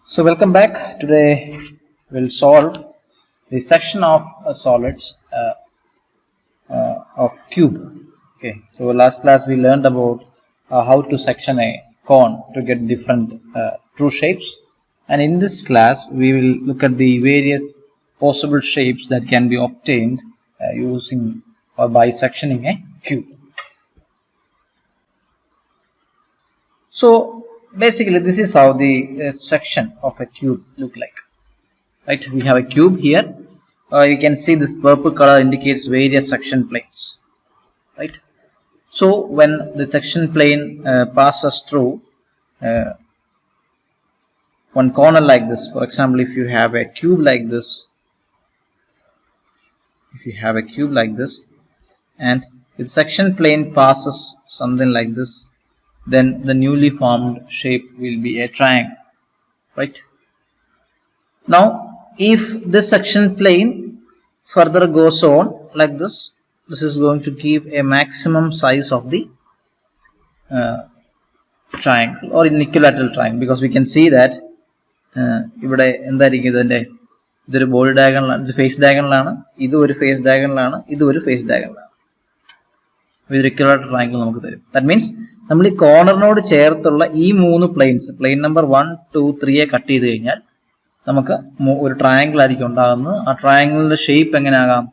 So welcome back. Today we'll solve the section of solids of cube. Okay. So last class we learned about how to section a cone to get different true shapes, and in this class we will look at the various possible shapes that can be obtained using or by sectioning a cube. So basically this is how the section of a cube look like, right? We have a cube here. You can see this purple color indicates various section planes, right? So when the section plane passes through one corner like this, for example, if you have a cube like this, and the section plane passes something like this, then the newly formed shape will be a triangle, right? Now if this section plane further goes on like this, this is going to give a maximum size of the triangle or an equilateral triangle, because we can see that ഇവിടെ എന്തായിരിക്കും ഇതിന്റെ ഇതൊരു body ഡയഗണലാണ്, ഇത് face ഡയഗണലാണ്, ഇത് ഒരു face ഡയഗണലാണ്, ഇത് ഒരു face ഡയഗണലാണ്. ഇതൊരു ഇക്വലാറ്ററൽ ട്രയാങ്കിൾ നമുക്ക് തരും. ദാറ്റ് മീൻസ് നമ്മൾ ഈ കോർണറിനോട് ചേർത്തുള്ള ഈ മൂന്ന് പ്ലെയിൻസ്, പ്ലെയിൻ നമ്പർ 1, 2, 3 കട്ട് ചെയ്ത് കഴിഞ്ഞാൽ നമുക്ക് ഒരു ട്രയാങ്കിൾ ആയിരിക്കും ഉണ്ടാകുന്നത്. ആ ട്രയാങ്കിളിന്റെ ഷേപ്പ് എങ്ങനെ ആകാം?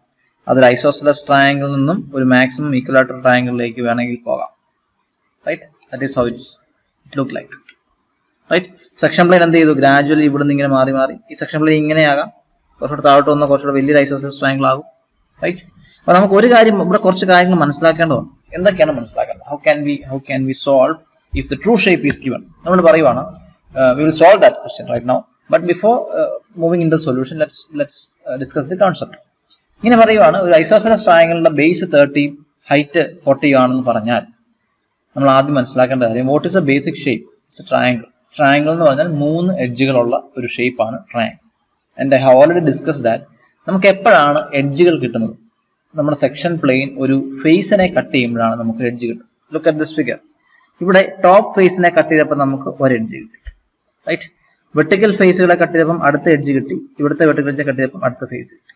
അതൊരു ഐസോസെലസ് ട്രയാങ്കിളിൽ നിന്നും ഒരു മാക്സിമം ഈക്വലാറ്ററൽ ട്രയാങ്കിളിലേക്ക് വേണമെങ്കിൽ പോകാം, right? That is how it look like, right? Section plane എന്ത് ചെയ്തു? ഗ്രാജുവലി ഇവിടുന്ന് ഇങ്ങനെ മാറി മാറി ഈ സെക്ഷൻ പ്ലെയിൻ ഇങ്ങനെയാകാം, കുറച്ചുകൂടെ താഴോട്ട് വന്ന കുറച്ചുകൂടെ വലിയൊരു ഐസോസെലസ് ട്രയാങ്കിൾ ആകും, റൈറ്റ്? അപ്പൊ നമുക്ക് ഒരു കാര്യം ഇവിടെ കുറച്ച് കാര്യങ്ങൾ മനസ്സിലാക്കേണ്ടതുണ്ട്. എന്തൊക്കെയാണ് മനസ്സിലാക്കേണ്ടത്? How can we solve if the true shape is given? നമ്മൾ പറയുവാണ് we will solve that question right now. But before moving into solution let's discuss the concept. ഇങ്ങനെ പറയുവാണ്, ഒരു ഐസോസെലസ് ട്രയാങ്കിളിന്റെ ബേസ് 30 ഹൈറ്റ് 40 ആണെന്ന് പറഞ്ഞാൽ നമ്മൾ ആദ്യം മനസ്സിലാക്കേണ്ട കാര്യം, what is a basic shape? It's a triangle. Triangle എന്ന് പറഞ്ഞാൽ 3 എഡ്ജുകളുള്ള ഒരു ഷേപ്പാണ് triangle. And I have already discuss that. നമുക്ക് എപ്പോഴാണ് എഡ്ജുകൾ കിട്ടുന്നത്? നമ്മുടെ സെക്ഷൻ പ്ലെയിൻ ഒരു ഫേസിനെ കട്ട് ചെയ്യുമ്പോഴാണ് നമുക്ക് എഡ്ജ് കിട്ടും. Look at this figure. ഇവിടെ ടോപ്പ് ഫേസിനെ കട്ട് ചെയ്തപ്പോൾ നമുക്ക് ഒരു എഡ്ജ് കിട്ടി, റൈറ്റ്? വെർട്ടിക്കൽ ഫേസുകളെ കട്ട് ചെയ്തപ്പം അടുത്ത എഡ്ജ് കിട്ടി, ഇവിടുത്തെ വെർട്ടിക്കൽ എഡ്ജ് കട്ട് ചെയ്തപ്പം അടുത്ത ഫേസ് കിട്ടി,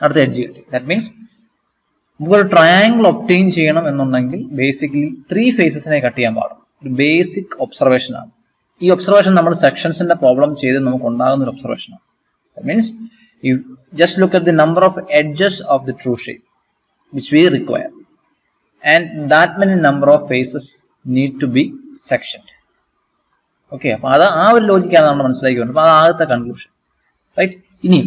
അടുത്ത എഡ്ജ് കിട്ടി. ദാറ്റ് മീൻസ് നമുക്കൊരു ട്രയാങ്കിൾ ഒബ്റ്റെയിൻ ചെയ്യണം എന്നുണ്ടെങ്കിൽ ബേസിക്കലി 3 ഫേസസിനെ കട്ട് ചെയ്യാൻ പാടും. ഒരു ബേസിക് ഒബ്സർവേഷൻ ആണ് ഈ ഒബ്സർവേഷൻ. നമ്മൾ സെക്ഷൻസിന്റെ പ്രോബ്ലം ചെയ്ത് നമുക്ക് ഉണ്ടാകുന്ന ഒരു ഒബ്സർവേഷൻ ആണ്. That means you just look at the number of edges of the true shape which we require, and that many number of faces need to be sectioned. Okay, അപ്പോൾ അത് ആ ഒരു ലോജിക്കാണ് നമ്മൾ മനസ്സിലാക്കിയത്. അപ്പോൾ അത് ആദ്യത്തെ കൺക്ലൂഷൻ, റൈറ്റ്? ഇനി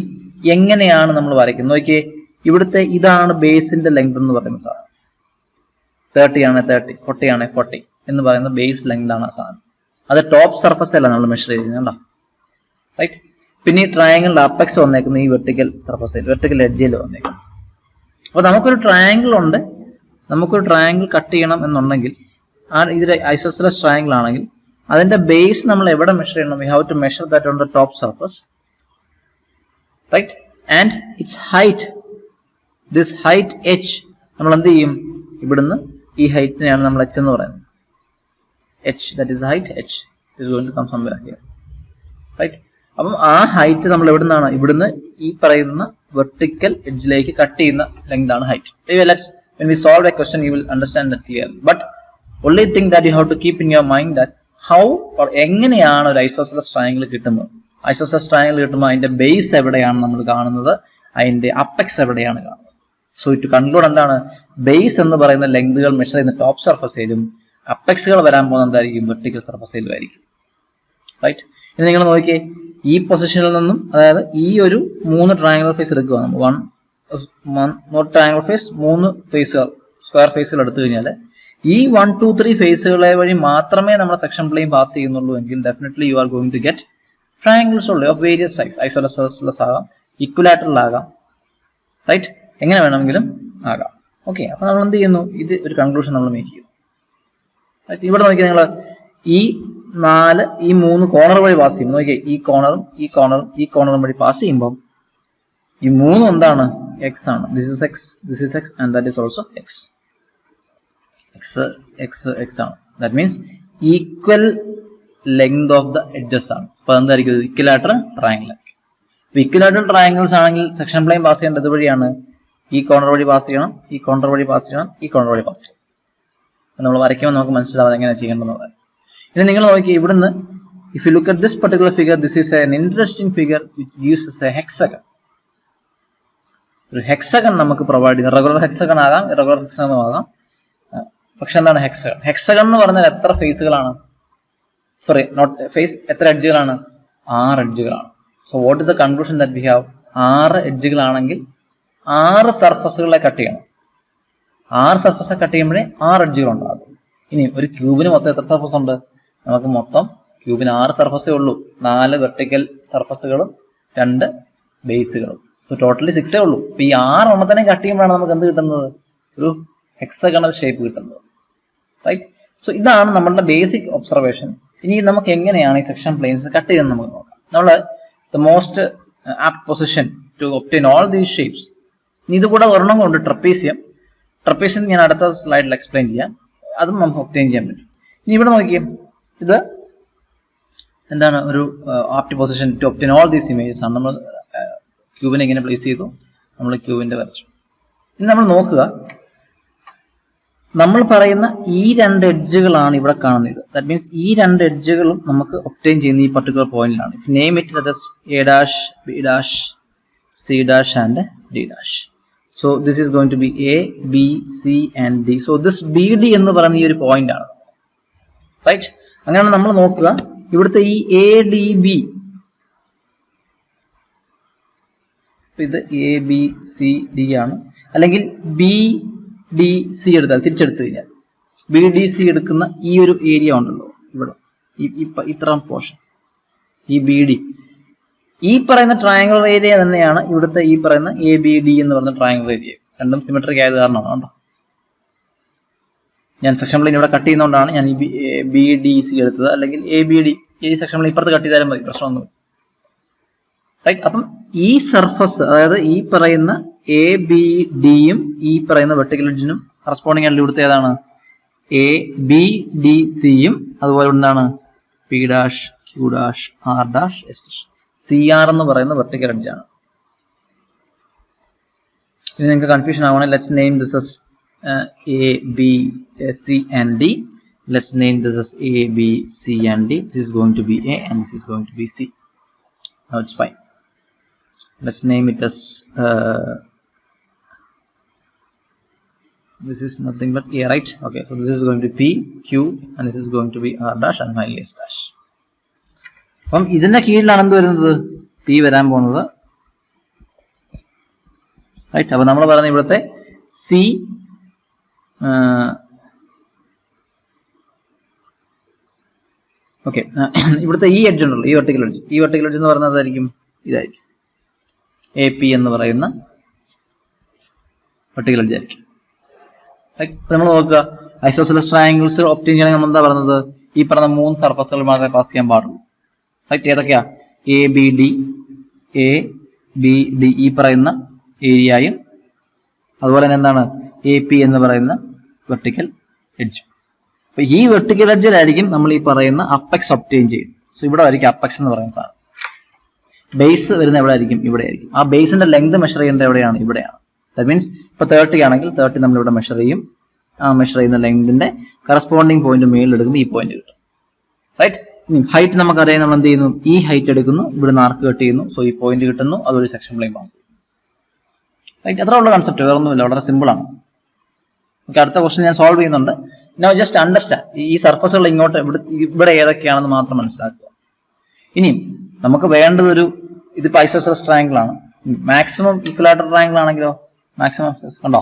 എങ്ങനെയാണ് നമ്മൾ വരയ്ക്കുന്നത് നോക്കിയേ. ഇവിടുത്തെ ഇതാണ് ബേസിന്റെ ലെങ്ത് എന്ന് പറയുന്ന സാധനം. 30 ആണ് 30, 40 ആണ് 40 എന്ന് പറയുന്ന ബേസ് ലെങ്ത് ആണ് ആ സാധനം. അത് ടോപ്പ് സർഫസ് അല്ല നമ്മൾ മെഷർ ചെയ്യുന്നുണ്ടോ, റൈറ്റ്? പിന്നെ ഈ ട്രയാങ്കിളിന്റെ അപ്പെക്സ് വന്നേക്കുന്നത് ഈ വെർട്ടിക്കൽ സർഫസിൽ, വെർട്ടിക്കൽ എഡ്ജിൽ വന്നേക്കുന്നത്. അപ്പൊ നമുക്കൊരു ട്രയാങ്കിൾ ഉണ്ട്, നമുക്കൊരു ട്രയാങ്കിൾ കട്ട് ചെയ്യണം എന്നുണ്ടെങ്കിൽ, ഇതിൽ ഐസോസെലസ് ട്രയാങ്കിൾ ആണെങ്കിൽ അതിന്റെ ബേസ് നമ്മൾ എവിടെ മെഷർ ചെയ്യണം? We have to measure that on the top surface, right? And its height, this height h നമ്മൾ എന്ത് ചെയ്യും? ഇവിടുന്ന് ഈ ഹൈറ്റിനെയാണ് നമ്മൾ h എന്ന് പറയുന്നത്. h, that is height h is going to come somewhere here, right? അപ്പം ആ ഹൈറ്റ് നമ്മൾ എവിടുന്നാണ്? ഇവിടുന്ന് ഈ പറയുന്ന വെർട്ടിക്കൽ എഡ്ജിലേക്ക് കട്ട് ചെയ്യുന്ന ലെങ്ത് ആണ് height. When we solve a question you will understand that clearly, but only thing that you have to keep in your mind that how or എങ്ങനെയാണ് ഒരു ഐസോസെലസ് ട്രയാങ്കിൾ കിട്ടുന്നത്? ഐസോസെലസ് ട്രയാങ്കിൾ കിട്ടുമ്പോൾ അതിന്റെ base എവിടെയാണ് നമ്മൾ കാണുന്നത്, അതിന്റെ അപ്പെക്സ് എവിടെയാണ് കാണുന്നത്? സോ ടു കൺക്ലൂഡ് എന്താണ്? ബേസ് എന്ന് പറയുന്ന ലെങ്തുകൾ മെഷർ ചെയ്യുന്ന ടോപ്പ് സർഫസിലും അപ്പെക്സുകൾ വരാൻ പോകുന്ന എന്തായിരിക്കും? വെർട്ടിക്കൽ സർഫസിലും ആയിരിക്കും, റൈറ്റ്? ഇനി നിങ്ങൾ നോക്കിയേ, ഈ പൊസിഷനിൽ നിന്നും, അതായത് ഈ ഒരു 3 ട്രയാങ്കുലർ ഫേസ് എടുക്കുക, 1 ട്രയാങ്കുലർ ഫേസ്, 3 ഫേസുകൾ, സ്ക്വയർ ഫേസുകൾ എടുത്തു കഴിഞ്ഞാൽ ഈ 1, 2, 3 ഫേസുകളെ വഴി മാത്രമേ നമ്മുടെ സെക്ഷൻ പ്ലെയിൻ പാസ് ചെയ്യുന്നുള്ളൂ എങ്കിൽ definitely you are going to get triangles ഉള്ളൂ ഓഫ് വേരിയസ് സൈസ്. ഐസോസെലസ് ആകാം, ഇക്വലാറ്ററൽ ആകാം, റൈറ്റ്? എങ്ങനെ വേണമെങ്കിലും ആകാം. ഓക്കെ, അപ്പൊ നമ്മൾ എന്ത് ചെയ്യുന്നു? ഇത് ഒരു കൺക്ലൂഷൻ നമ്മൾ മേക്ക് ചെയ്യുന്നു. ഇവിടെ നോക്കിയാൽ നിങ്ങൾ ഈ 3 കോർണർ വഴി പാസ് ചെയ്യുമ്പോൾ നോക്കിയേ, ഈ കോർണറും ഈ കോർണറും ഈ കോർണറും വഴി പാസ് ചെയ്യുമ്പോൾ ഈ 3 എന്താണ്? x ആണ്. This is x and that is also x ആണ്. That means equal length of the edges ആണ്. അപ്പൊ എന്തായിരിക്കും ഇക്വിലാറ്ററൽ ട്രയാങ്കിൾ ആയിരിക്കും. ഇക്വിലാറ്ററൽ ട്രയാങ്കിൾസ് ആണെങ്കിൽ സെക്ഷൻ പ്ലെയിൻ പാസ് ചെയ്യേണ്ടത് വഴിയാണ് ഈ കോർണർ വഴി പാസ് ചെയ്യണം, ഈ കോർണർ വഴി പാസ് ചെയ്യണം, ഈ കോർണർ വഴി പാസ് ചെയ്യണം. നമ്മൾ വരയ്ക്കുമ്പോൾ നമുക്ക് മനസ്സിലാവും എങ്ങനെയാണ് ചെയ്യേണ്ടതെന്നുള്ളത്. ഇനി നിങ്ങൾ നോക്കി ഇവിടുന്ന് if you look at this particular figure, this is an interesting figure which gives us a hexagon. ഒരു ഹെക്സഗൺ നമുക്ക് പ്രൊവൈഡ് ചെയ്യുന്നത് റെഗുലർ ഹെക്സഗൺ ആകാം, ഇറഗുലർ ഹെക്സഗൺ ആകാം. പക്ഷെ എന്താണ് ഹെക്സഗൺ? ഹെക്സഗൺ എന്ന് പറഞ്ഞാൽ എത്ര ഫേസുകളാണ്? സോറി, നോട്ട് ഫേസ്, എത്ര എഡ്ജുകളാണ്? 6 എഡ്ജുകളാണ്. So what is the conclusion that we have? 6 എഡ്ജുകളാണെങ്കിൽ 6 സർഫസുകളെ കട്ട് ചെയ്യണം. 6 സർഫസെ കട്ട് ചെയ്യുമ്പോഴേ 6 എഡ്ജുകൾ ഉണ്ടാകും. ഇനി ഒരു ക്യൂബിന് മൊത്തം എത്ര സർഫസ് ഉണ്ട്? നമുക്ക് മൊത്തം ക്യൂബിന് 6 സർഫസേ ഉള്ളൂ. 4 വെർട്ടിക്കൽ സർഫസുകളും 2 ബേസുകളും. സോ ടോട്ടലി 6 ഉള്ളൂ. അപ്പൊ ഈ 6 എണ്ണത്തിനെ കട്ട് ചെയ്യുമ്പോഴാണ് നമുക്ക് എന്ത് കിട്ടുന്നത്? ഒരു ഹെക്സഗണൽ ഷേപ്പ് കിട്ടുന്നത്. റൈറ്റ്. സോ ഇതാണ് നമ്മളുടെ ബേസിക് ഒബ്സർവേഷൻ. ഇനി നമുക്ക് എങ്ങനെയാണ് ഈ സെക്ഷൻ പ്ലെയിൻസ് കട്ട് ചെയ്യുന്നത് നമുക്ക് നോക്കാം. നമ്മൾ the most apt position to obtain all these shapes. ഇനി ഇതുകൂടെ ഒരെണ്ണം കൊണ്ട് ട്രപ്പീസിയം ഞാൻ അടുത്ത സ്ലൈഡിൽ എക്സ്പ്ലെയിൻ ചെയ്യാം. അതും നമുക്ക് ഒബ്റ്റെയിൻ ചെയ്യാൻ പറ്റും. ഇനി ഇവിടെ നോക്കിയേ, ഇത് എന്താണ്? ഒരു apt position to obtain all these images ആണ്. നമ്മൾ ക്യൂബിനെ എങ്ങനെ പ്ലേസ് ചെയ്തു? നമ്മൾ ക്യൂബിന്റെ വരച്ചു. ഇനി നമ്മൾ നോക്കുക, നമ്മൾ പറയുന്ന ഈ 2 എഡ്ജുകളാണ് ഇവിടെ കാണുന്നത്. ദാറ്റ് മീൻസ് ഈ 2 എഡ്ജുകളും നമുക്ക് ഒബ്റ്റെയിൻ ചെയ്യുന്ന ഈ പർട്ടിക്കുലർ പോയിന്റിലാണ്. Name it that is A dash, B dash, C dash and D dash. So this is going to be A, B, C and D. So this B D എന്ന് പറയുന്ന ഈ ഒരു point ആണ്. Right. അങ്ങനെ നമ്മൾ നോക്കുക, ഇവിടുത്തെ ഈ എ ഡി ബി, ഇത് എ ബി സി ഡി ആണ്. അല്ലെങ്കിൽ ബി ഡി സി എടുത്താൽ, തിരിച്ചെടുത്തു കഴിഞ്ഞാൽ ബി ഡി സി എടുക്കുന്ന ഈ ഒരു ഏരിയ ഉണ്ടല്ലോ ഇവിടെ, ഇത്ര പോർഷൻ, ഈ ബി ഡി, ഈ പറയുന്ന ട്രയാങ്കുലർ ഏരിയ തന്നെയാണ് ഇവിടുത്തെ ഈ പറയുന്ന എ ബി ഡി എന്ന് പറയുന്ന ട്രയാങ്കുലർ ഏരിയ. രണ്ടും സിമെട്രിക് ആയത് കാരണമാണ് കേട്ടോ. ഞാൻ സെക്ഷൻ പ്ലെയിൻ ഇവിടെ കട്ട് ചെയ്യുന്നതുകൊണ്ടാണ് ഞാൻ ഈ ബി ഡി സി എടുത്തത്. അല്ലെങ്കിൽ എ ബി ഡി ഈ സെക്ഷൻ പ്ലെയിൻ ഇപ്പുറത്ത് കട്ട് ചെയ്താലും മതി, പ്രശ്നമൊന്നും. റൈറ്റ്. അപ്പം ഈ സർഫസ്, അതായത് ഈ പറയുന്ന എ ബി ഡിയും ഈ പറയുന്ന വെർട്ടിക്കൽ എഡ്ജിനും കറസ്പോണ്ടിങ് ആയിട്ട് ഇവിടുത്തെ ഏതാണ്? എ ബി ഡി സിയും അതുപോലെ എന്താണ്? P dash, Q dash, R dash, S dash. C R എന്ന് പറയുന്ന വെർട്ടിക്കൽ എഡ്ജാണ്. ഇനി നിങ്ങൾക്ക് കൺഫ്യൂഷൻ ആവണേ, let's name this as A B C and D. Let's name this as A, B, C and D. This is going to be A and this is going to be C. Now it's fine. Let's name it as this is nothing but A, right? Okay, so this is going to be P, Q and this is going to be R dash and finally S dash. അപ്പം ഇതിന്റെ കീഴിലാണ് എന്ത് വരുന്നത്? P വരാൻ പോകുന്നത്. Right. അപ്പൊ നമ്മൾ പറയുന്നത് ഇവിടുത്തെ C ഓക്കെ, ഇവിടുത്തെ ഈ എഡ്ജ് ഉണ്ടല്ലോ, ഈ വെർട്ടിക്കൽ എഡ്ജ്, ഈ വെർട്ടിക്കൽ എഡ്ജ് എന്ന് പറയുന്നതായിരിക്കും ഇതായിരിക്കും, എ പി എന്ന് പറയുന്ന വെർട്ടിക്കൽ എഡ്ജ് ആയിരിക്കും. നമ്മൾ നോക്കുക, ഐസോസെലസ് ട്രയാങ്കിൾസ് ഒബ്റ്റെയിൻ ചെയ്യണമെങ്കിൽ നമ്മൾ എന്താ പറയുന്നത്? ഈ പറഞ്ഞ 3 സർഫസുകൾ മാത്രമേ പാസ് ചെയ്യാൻ പാടുള്ളൂ. റൈറ്റ്. ഏതൊക്കെയാ? A B D, A B D ഈ പറയുന്ന ഏരിയയും അതുപോലെ തന്നെ എന്താണ്? എ പി എന്ന് പറയുന്ന വെർട്ടിക്കൽ എഡ്ജ്. അപ്പൊ ഈ വെർട്ടിക്കൽ എഡ്ജിലായിരിക്കും നമ്മൾ ഈ പറയുന്ന അപ്പെക്സ് ഒബ്റ്റെയിൻ ചെയ്യും. സോ ഇവിടെ ആയിരിക്കും അപ്പെക്സ് എന്ന് പറയുന്ന സാധനം. ബേസ് വരുന്ന എവിടെ ആയിരിക്കും? ഇവിടെ ആയിരിക്കും. ആ ബേസിന്റെ ലെങ്ത് മെഷർ ചെയ്യേണ്ടത് എവിടെയാണ്? ഇവിടെയാണ്. ദാറ്റ് മീൻസ് ഇപ്പൊ 30 ആണെങ്കിൽ 30 നമ്മൾ ഇവിടെ മെഷർ ചെയ്യും. ആ മെഷർ ചെയ്യുന്ന ലെങ്തിന്റെ കറസ്പോണ്ടിങ് പോയിന്റ് മേളിലെടുക്കുമ്പോൾ ഈ പോയിന്റ് കിട്ടും. റൈറ്റ്. ഹൈറ്റ് നമുക്കറിയാം, നമ്മൾ എന്ത് ചെയ്യുന്നു? ഈ ഹൈറ്റ് എടുക്കുന്നു, ഇവിടെ ആർക്ക് കട്ട് ചെയ്യുന്നു, സോ ഈ പോയിന്റ് കിട്ടുന്നു, അതൊരു സെക്ഷൻ പ്ലെയിൻ പാസ് ചെയ്യും. റൈറ്റ്. അത്ര ഉള്ള കൺസെപ്റ്റ്, വേറെ ഒന്നുമില്ല, വളരെ സിമ്പിൾ ആണ്. ഓക്കെ, അടുത്ത ക്വസ്റ്റ്യൻ ഞാൻ സോൾവ് ചെയ്യുന്നുണ്ട്. നൗ ജസ്റ്റ് അണ്ടർസ്റ്റാൻഡ്, ഈ സർഫസുകൾ ഇങ്ങോട്ട് ഇവിടെ ഏതൊക്കെയാണെന്ന് മാത്രം മനസ്സിലാക്കുക. ഇനിയും നമുക്ക് വേണ്ടത് ഇതിപ്പോ ഐസോസെലസ് ട്രയാങ്കിൾ ആണ്. മാക്സിമം ഇക്വലാറ്ററൽ ട്രയാങ്കിൾ ആണെങ്കിലോ മാക്സിമം കണ്ടോ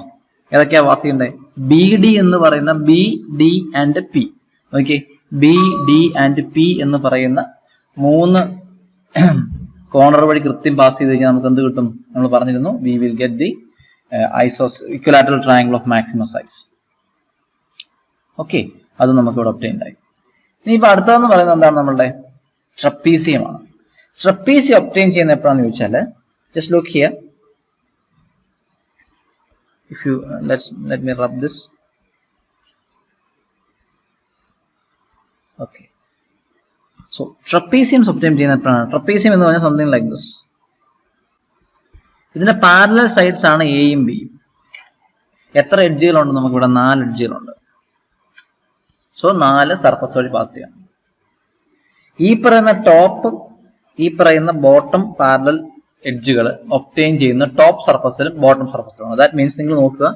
ഏതൊക്കെയാ പാസ് ചെയ്യണ്ടേ? ബി ഡി എന്ന് പറയുന്ന B D and P. Okay, B D and P എന്ന് പറയുന്ന 3 കോർണർ വഴി കൃത്യം പാസ് ചെയ്ത് കഴിഞ്ഞാൽ നമുക്ക് എന്ത് കിട്ടും? നമ്മൾ പറഞ്ഞിരുന്നു, we will get the equilateral triangle of maximum size. Okay, അത് നമുക്ക് ഇവിടെ ഒബ്റ്റെയിൻ ആയി. ഇനി ഇപ്പൊ അടുത്തതെന്ന് പറയുന്നത് എന്താണ്? നമ്മളുടെ ട്രപ്പീസിയമാണ്. ട്രപ്പീസിയം ഒബ്റ്റെയിൻ ചെയ്യുന്ന എപ്പോഴാന്ന് ചോദിച്ചാൽ, just look here. If you let me rub this. Okay. So trapeziums obtain ചെയ്യുന്ന എപ്പോഴാണ്? ട്രപ്പീസിയം എന്ന് പറഞ്ഞാൽ സംതിങ് ലൈക്ക് ദിസ്. ഇതിന്റെ പാരലൽ സൈഡ്സ് ആണ് എയും ബിയും. എത്ര എഡ്ജുകളുണ്ട് നമുക്ക് ഇവിടെ? 4 എഡ്ജുകളുണ്ട്. സോ 4 സർഫസ് വഴി പാസ് ചെയ്യാം. ഈ പറയുന്ന ടോപ്പും ഈ പറയുന്ന ബോട്ടം പാരലൽ എഡ്ജുകൾ ഒബ്റ്റെയിൻ ചെയ്യുന്ന ടോപ്പ് സർഫസിലും ബോട്ടം സർഫസിലുമാണ്. ദാറ്റ് മീൻസ് നിങ്ങൾ നോക്കുക,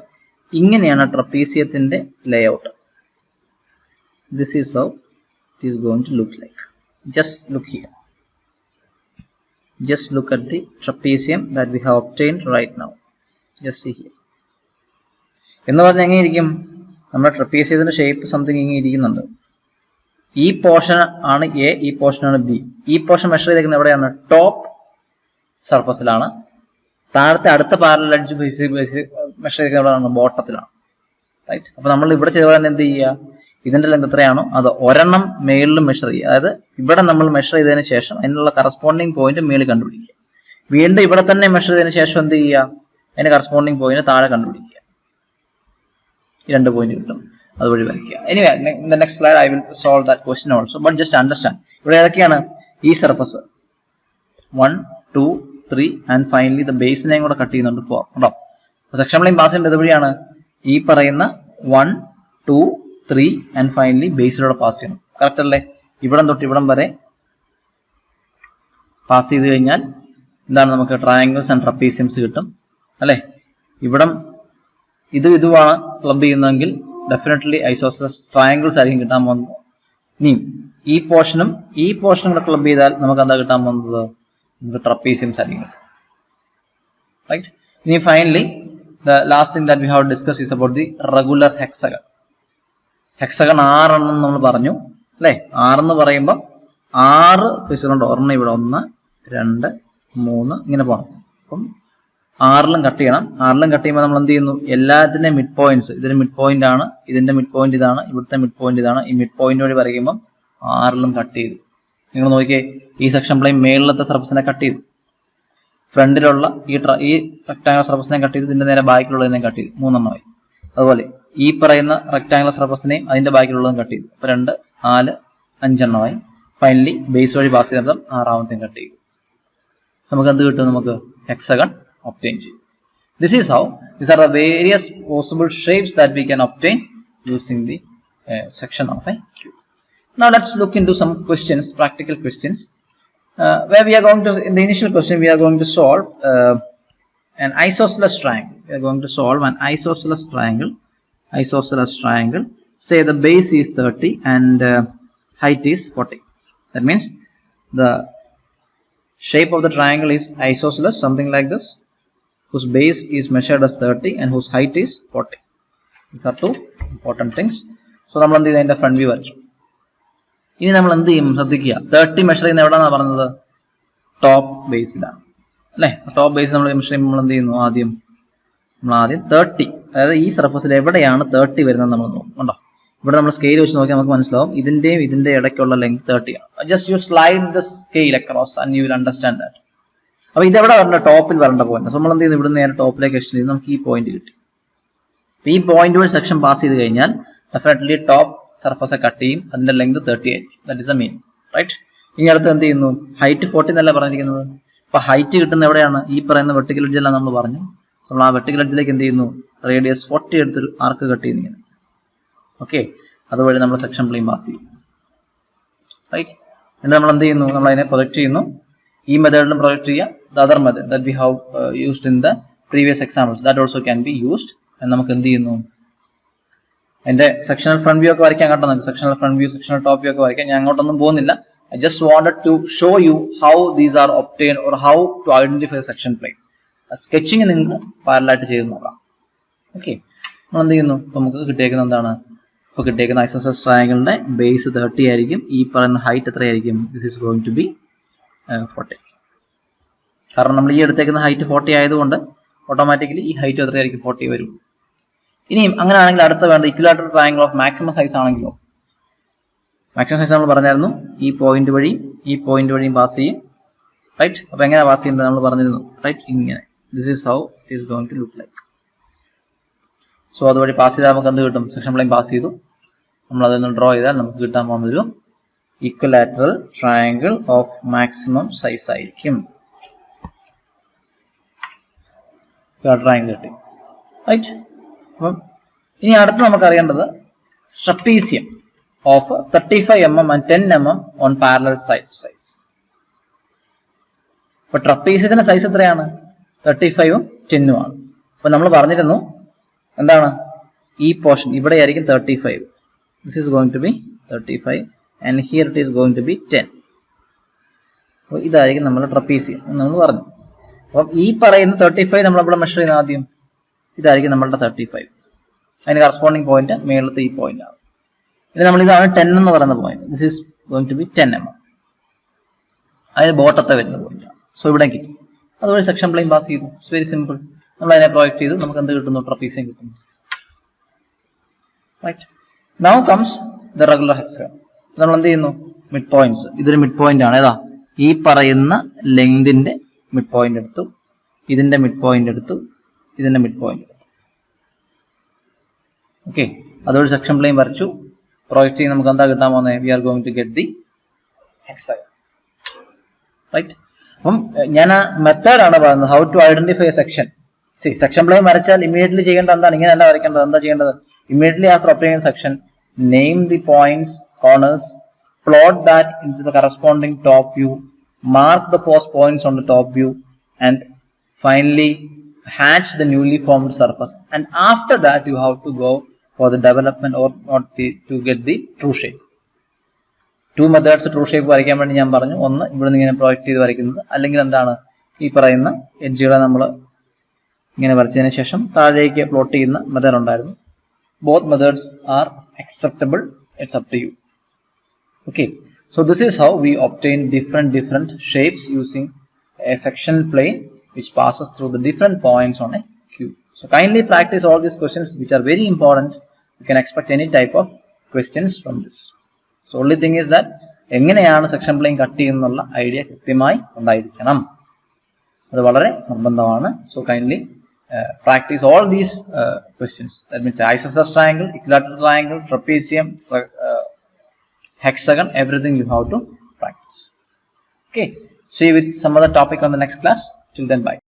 ഇങ്ങനെയാണ് ട്രപ്പീസിയത്തിന്റെ layout. This is how it is going to look like. Just look here. Just look at the trapezium that we have obtained right now. Just see here. എന്ന് പറഞ്ഞാൽ എങ്ങനെ ഇരിക്കും? നമ്മുടെ ട്രപ്പീസിയത്തിന്റെ ഷേപ്പ് സംതിങ് ഇങ്ങനെ ഇരിക്കുന്നുണ്ട്. ഈ പോർഷൻ ആണ് എ, ഈ പോർഷൻ ആണ് ബി. ഈ പോർഷൻ മെഷർ ചെയ്തേക്കുന്നത് എവിടെയാണ്? ടോപ്പ് സർഫസിലാണ്. താഴത്തെ അടുത്ത പാരലൽ എഡ്ജ് മെഷർ ചെയ്തേക്കുന്നത് എവിടെയാണ്? ബോട്ടത്തിലാണ്. റൈറ്റ്. അപ്പൊ നമ്മൾ ഇവിടെ ചെയ്ത പോലെ എന്ത് ചെയ്യുക? ഇതിന്റെ ലെങ്ത് എത്രയാണോ അത് ഒരെണ്ണം മേളിലും മെഷർ ചെയ്യുക. അതായത് ഇവിടെ നമ്മൾ മെഷർ ചെയ്തതിന് ശേഷം അതിനുള്ള കറസ്പോണ്ടിങ് പോയിന്റ് മേളിൽ കണ്ടുപിടിക്കുക. വീണ്ടും ഇവിടെ തന്നെ മെഷർ ചെയ്തതിന് ശേഷം എന്ത് ചെയ്യുക? അതിന്റെ കറസ്പോണ്ടിങ് പോയിന്റ് താഴെ കണ്ടുപിടിക്കുക. ഈ 2 പോയിന്റ് കിട്ടും, അതുവഴി വരയ്ക്കുക. Anyway in the next slide I will solve that question also. But just understand ഇവിടെ ഏതൊക്കെയാണ് ഈ സർഫസ് 1, 2, 3 ആൻഡ് ഫൈനലി ദ ബേസിനെയും കൂടെ കട്ട് ചെയ്യുന്നുണ്ട് 4. കേട്ടോ. സെക്ഷൻ പ്ലെയിൻ പാസ് ചെയ്യേണ്ടത് ഇതുവഴിയാണ്. ഈ പറയുന്ന 1, 2, 3 ആൻഡ് ഫൈനലി ബേസിലൂടെ പാസ് ചെയ്യണം. കറക്റ്റ് അല്ലേ? ഇവിടം തൊട്ട് ഇവിടം വരെ പാസ് ചെയ്ത് കഴിഞ്ഞാൽ എന്താണ്? നമുക്ക് ട്രയാങ്കിൾസ് ആൻഡ് ട്രപ്പീസിയംസ് കിട്ടും അല്ലെ? ഇവിടം ഇതുമാണ് ക്ലബ് ചെയ്യുന്നതെങ്കിൽ ഡെഫിനറ്റ്ലി ഐസോസെലസ് ട്രയാങ്കിൾസ് ആയിരിക്കും കിട്ടാൻ പോകുന്നത്. ഇനി ഈ പോർഷനും കൂടെ ക്ലബ് ചെയ്താൽ നമുക്ക് എന്താ കിട്ടാൻ പോകുന്നത്? നമുക്ക് ട്രപ്പീസിയംസ് ആയിരിക്കും. റൈറ്റ്. ഇനി finally the last thing that we have discussed is about the regular hexagon. Hexagon 6 എണ്ണം നമ്മൾ പറഞ്ഞു അല്ലെ? 6 എന്ന് പറയുമ്പോൾ 6 ഫേസുകളുണ്ട്. ഒരെണ്ണം ഇവിടെ 1, 2, 3 ഇങ്ങനെ പോകണം. അപ്പം 6ലും കട്ട് ചെയ്യണം. 6ലും കട്ട് ചെയ്യുമ്പോൾ നമ്മൾ എന്ത് ചെയ്യുന്നു? എല്ലാത്തിന്റെയും മിഡ് പോയിന്റ്സ്, ഇതിന്റെ മിഡ് പോയിന്റ് ആണ്, ഇതിന്റെ മിഡ് പോയിന്റ് ഇതാണ്, ഇവിടുത്തെ മിഡ് പോയിന്റ് ഇതാണ്. ഈ മിഡ് പോയിന്റ് വഴി വരയ്ക്കുമ്പോൾ 6ലും കട്ട് ചെയ്തു. നിങ്ങൾ നോക്കിയേ, ഈ സെക്ഷൻ പ്ലെയിൻ മേളിലത്തെ സർഫസിനെ കട്ട് ചെയ്തു, ഫ്രണ്ടിലുള്ള ഈ റെക്ടാങ്കുലർ സർഫസിനെ കട്ട് ചെയ്തു, ഇതിന്റെ നേരെ ബാക്കിലുള്ളതിനെ കട്ട് ചെയ്തു. 3 എണ്ണമായി. അതുപോലെ ഈ പറയുന്ന റെക്ടാങ്കുലർ സർഫസിനെയും അതിന്റെ ബാക്കിലുള്ളതും കട്ട് ചെയ്തു. അപ്പൊ 2, 4, 5 എണ്ണമായി. ഫൈനലി ബേസ് വഴി പാസ് ചെയ്താൽ 6ാമത്തെയും കട്ട് ചെയ്തു. നമുക്ക് എന്ത് കിട്ടും? നമുക്ക് ഹെക്സഗൺ ഒബ്റ്റെയിൻ ചെയ്യും. This is how. These are the various possible shapes that we can obtain using the section of a cube. Now let's look into some questions, practical questions, where we are going to, in the initial question, we are going to solve an isosceles triangle. We are going to solve an isosceles triangle. Say the base is 30 and height is 40. That means the shape of the triangle is isosceles, something like this, whose base is measured as 30 and whose height is 40. These are 2 important things. So നമ്മൾ എന്ത് ചെയ്തു? അതിന്റെ front view വരച്ചു. ഇനി നമ്മൾ എന്ത് ചെയ്യും? ശ്രദ്ധിക്കുക, 30 മെഷർ ചെയ്യുന്ന എവിടെയാണ് പറഞ്ഞത്? ടോപ്പ് ബേസിലാണ് അല്ലെ? ടോപ്പ് ബേസ് നമ്മൾ മെഷർ ചെയ്യുമ്പോൾ നമ്മൾ എന്ത് ചെയ്യുന്നു? നമ്മൾ ആദ്യം 30, അതായത് ഈ സർഫസിൽ എവിടെയാണ് 30 വരുന്നത് നമ്മൾ നോക്കും. കണ്ടോ, ഇവിടെ നമ്മൾ സ്കെയിൽ വെച്ച് നോക്കിയാൽ നമുക്ക് മനസ്സിലാവും ഇതിന്റെ ഇടയ്ക്കുള്ള ലെങ്ത് 30 ആണ്. Just you slide the scale across and you will understand that. അപ്പൊ ഇതെവിടെ വരേണ്ട? ടോപ്പിൽ വരേണ്ട പോയിന്റ്. നമ്മൾ എന്ത് ചെയ്യുന്നു? ഇവിടെ നേരെ ടോപ്പിലേക്ക് എക്സ്റ്റെൻഡ് ചെയ്ത് നമുക്ക് ഈ പോയിന്റ് കിട്ടി. ഈ പോയിന്റ് വഴി സെക്ഷൻ പാസ് ചെയ്ത് കഴിഞ്ഞാൽ ഡെഫിനറ്റ്ലി ടോപ്പ് സർഫസ് കട്ട് ചെയ്യും, അതിന്റെ ലെങ്ത് 30 ആയിരിക്കും. That is a mean. Right. ഇനി അടുത്ത് എന്ത് ചെയ്യുന്നു? ഹൈറ്റ് 40 എന്നല്ല പറഞ്ഞിരിക്കുന്നത്. അപ്പൊ ഹൈറ്റ് കിട്ടുന്ന എവിടെയാണ്? ഈ പറയുന്ന വെർട്ടിക്കൽ എഡ്ജെല്ലാം നമ്മൾ പറഞ്ഞു. നമ്മൾ ആ വെർട്ടിക്കൽ എഡ്ജിലേക്ക് എന്ത് ചെയ്യുന്നു? റേഡിയസ് 40 എടുത്തൊരു ആർക്ക് കട്ട് ചെയ്യുന്നിങ്ങനെ. ഓക്കെ, അതുവഴി നമ്മൾ സെക്ഷൻ പ്ലെയിൻ പാസ് ചെയ്യും. റൈറ്റ്. എന്നിട്ട് നമ്മൾ എന്ത് ചെയ്യുന്നു? നമ്മൾ അതിനെ പ്രൊജക്ട് ചെയ്യുന്നു. ഈ മെത്തേഡിലും പ്രൊജക്ട് ചെയ്യാം. The other method that we have used in the previous examples, that also can be used. നമുക്ക് എന്ത് ചെയ്യുന്നു? അതിന്റെ സെക്ഷണൽ ഫ്രണ്ട് വ്യൂ ഒക്കെ വരയ്ക്കാൻ കേട്ടോ. നമുക്ക് sectional front view, sectional top view ഒക്കെ വരയ്ക്കാൻ. ഞാൻ അങ്ങോട്ടൊന്നും പോകുന്നില്ല. I just wanted to show you how these are obtained or how to identify the section plane. Sketching നിങ്ങൾക്ക് പാരലായിട്ട് ചെയ്ത് നോക്കാം. ഓക്കെ, നമ്മൾ എന്ത് ചെയ്യുന്നു? നമുക്ക് കിട്ടിയേക്കുന്ന എന്താണ്? ഇപ്പോൾ കിട്ടിയേക്കുന്ന ഐസോസെലസ് ട്രയാങ്കിളിന്റെ ബേസ് 30 ആയിരിക്കും. ഈ പറയുന്ന ഹൈറ്റ് എത്രയായിരിക്കും? This is going to be 40. കാരണം നമ്മൾ ഈ എടുത്തേക്കുന്ന ഹൈറ്റ് 40 ആയതുകൊണ്ട് ഓട്ടോമാറ്റിക്കലി ഈ ഹൈറ്റ് എത്രയായിരിക്കും? 40 വരും. ഇനിയും അങ്ങനെയാണെങ്കിൽ അടുത്ത വേണ്ട equilateral triangle of maximum size ആണെങ്കിലോ? മാക്സിമം സൈസ് നമ്മൾ പറഞ്ഞായിരുന്നു, ഈ പോയിന്റ് വഴിയും പാസ് ചെയ്യും. റൈറ്റ്. അപ്പൊ എങ്ങനെ പാസ് ചെയ്യുന്നത് നമ്മൾ പറഞ്ഞിരുന്നു. റൈറ്റ്, ഇങ്ങനെ. This is how it is going to look like. So അതുവഴി പാസ് ചെയ്താൽ നമുക്ക് എന്ത് കിട്ടും? സെക്ഷൻ പ്ലെയിൻ പാസ് ചെയ്തു. നമ്മൾ അതൊന്ന് ഡ്രോ ചെയ്താൽ നമുക്ക് കിട്ടാൻ പോകുന്ന ഒരു equilateral triangle of maximum size ആയിരിക്കും. ട്രയാങ്കിൾ കിട്ടി, റൈറ്റ്. അപ്പം ഇനി അടുത്ത് നമുക്ക് അറിയേണ്ടത് trapezium of 35 mm and 10 mm on parallel sides. അപ്പൊ ട്രപ്പീസിയത്തിന്റെ സൈസ് എത്രയാണ്? 35ഉം 10ഉം ആണ്. അപ്പൊ നമ്മൾ പറഞ്ഞിരുന്നു എന്താണ്, ഈ പോർഷൻ ഇവിടെ ആയിരിക്കും 35. This is going to be 35 and here it is going to be 10. അപ്പോൾ ഇതായിരിക്കും നമ്മുടെ ട്രപ്പീസിയം എന്ന് നമ്മൾ പറഞ്ഞു. അപ്പം ഈ പറയുന്ന 35 നമ്മളിവിടെ മെഷർ ചെയ്യുന്ന ആദ്യം ഇതായിരിക്കും നമ്മളുടെ 35. അതിന് കറസ്പോണ്ടിങ് പോയിന്റ് മേളത്തെ ഈ പോയിന്റ് ആണ്. ഇനി നമ്മൾ ഇതാണ് 10 എന്ന് പറയുന്ന point. This is going to be 10 mm. അതായത് ബോട്ടത്തെ വരുന്ന പോയിന്റ് ആണ്. സോ ഇവിടെ കിട്ടി. അതുവഴി സെക്ഷൻ പ്ലെയിൻ പാസ് ചെയ്തു. It's very simple. നമ്മൾ അതിനെ പ്രൊജക്ട് ചെയ്തു, നമുക്ക് എന്ത് കിട്ടുന്നു? ട്രപ്പീസിയം കിട്ടുന്നു. Right. Now comes the regular hexagon. നമ്മൾ എന്ത് ചെയ്യുന്നു? Mid points. ഇതൊരു മിഡ് പോയിന്റ് ആണ്. ഏതാ? ഈ പറയുന്ന ലെങ്തിന്റെ മിഡ് പോയിന്റ് എടുത്തു, ഇതിന്റെ മിഡ് പോയിന്റ് എടുത്തു, ഇതിന്റെ മിഡ് പോയിന്റ് എടുത്തു. ഓക്കെ, അതോടെ സെക്ഷൻ പ്ലെയിൻ വരച്ചു. പ്രൊജക്ട് ചെയ്ത് നമുക്ക് എന്താ കിട്ടാൻ പോകുന്നത്? We are going to get the hexagon. Right. അപ്പം ഞാൻ ആ മെത്തേഡ് ആണ് പറയുന്നത്, how to identify a section. Section plane വരച്ചാൽ ഇമീഡിയറ്റ്ലി ചെയ്യേണ്ടത് എന്താണ്? ഇങ്ങനെയല്ല വരയ്ക്കേണ്ടത്. എന്താ ചെയ്യേണ്ടത്? Immediately after obtaining section, name the points, corners, plot that into the corresponding top view, mark the post points on the top view, and finally hatch the newly formed surface. And after that you have to go for the development or to get the true shape. Two methods true shape വരയ്ക്കാൻ വേണ്ടി ഞാൻ പറഞ്ഞു. ഒന്ന് ഇവിടെ നിന്ന് ഇങ്ങനെ project ചെയ്ത് വരയ്ക്കുന്നത്, അല്ലെങ്കിൽ എന്താണ് ഈ പറയുന്ന എഡ്ജുകളെ നമ്മൾ ഇങ്ങനെ വരച്ചതിന് ശേഷം താഴേക്ക് പ്ലോട്ട് ചെയ്യുന്ന മെത്തേഡ് ഉണ്ടായിരുന്നു. Both methods are acceptable. It's up to you. Okay. So this is how we obtain different shapes using a section plane which passes through the different points on a cube. So kindly practice all these questions which are very important. You can expect any type of questions from this. So only thing is that എങ്ങനെയാണ് section plain cut ചെയ്യുന്നുള്ള idea കൃത്യമായി ഉണ്ടായിരിക്കണം. അത് വളരെ നിർബന്ധമാണ്. So kindly practice all these questions. That means isosceles triangle, equilateral triangle, trapezium, hexagon, everything you have to practice. Okay, see you with some other topic on the next class. Till then, bye.